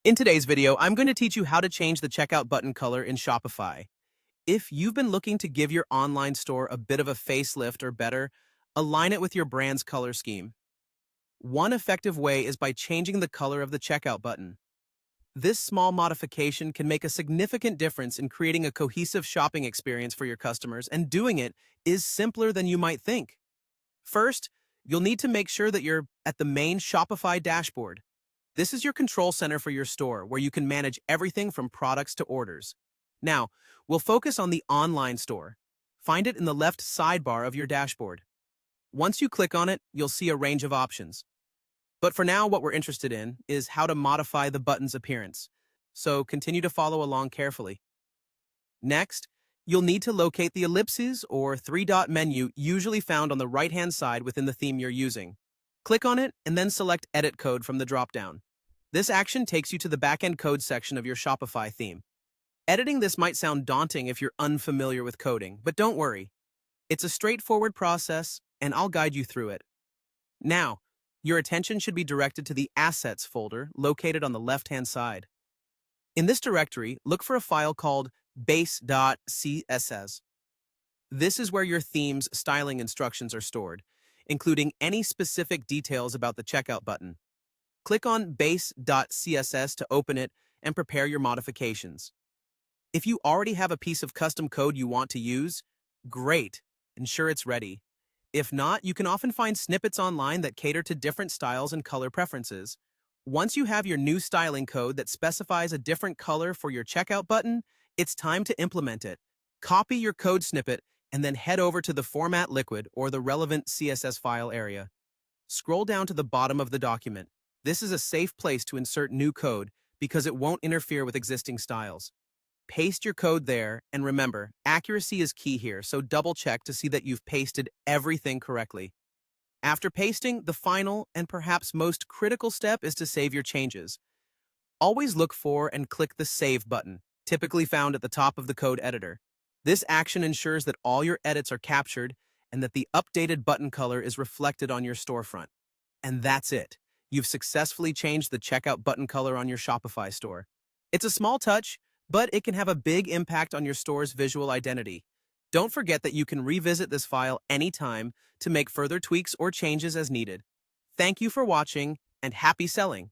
In today's video, I'm going to teach you how to change the checkout button color in Shopify. If you've been looking to give your online store a bit of a facelift or better, align it with your brand's color scheme. One effective way is by changing the color of the checkout button. This small modification can make a significant difference in creating a cohesive shopping experience for your customers, and doing it is simpler than you might think. First, you'll need to make sure that you're at the main Shopify dashboard. This is your control center for your store, where you can manage everything from products to orders. Now, we'll focus on the online store. Find it in the left sidebar of your dashboard. Once you click on it, you'll see a range of options. But for now, what we're interested in is how to modify the button's appearance. So continue to follow along carefully. Next, you'll need to locate the ellipses or three-dot menu usually found on the right-hand side within the theme you're using. Click on it and then select Edit Code from the drop-down. This action takes you to the backend code section of your Shopify theme. Editing this might sound daunting if you're unfamiliar with coding, but don't worry. It's a straightforward process, and I'll guide you through it. Now, your attention should be directed to the Assets folder located on the left-hand side. In this directory, look for a file called base.css. This is where your theme's styling instructions are stored, including any specific details about the checkout button. Click on base.css to open it and prepare your modifications. If you already have a piece of custom code you want to use, great, ensure it's ready. If not, you can often find snippets online that cater to different styles and color preferences. Once you have your new styling code that specifies a different color for your checkout button, it's time to implement it. Copy your code snippet and then head over to the Format Liquid or the relevant CSS file area. Scroll down to the bottom of the document. This is a safe place to insert new code because it won't interfere with existing styles. Paste your code there, and remember, accuracy is key here, so double-check to see that you've pasted everything correctly. After pasting, the final and perhaps most critical step is to save your changes. Always look for and click the Save button, typically found at the top of the code editor. This action ensures that all your edits are captured and that the updated button color is reflected on your storefront. And that's it. You've successfully changed the checkout button color on your Shopify store. It's a small touch, but it can have a big impact on your store's visual identity. Don't forget that you can revisit this file anytime to make further tweaks or changes as needed. Thank you for watching, and happy selling!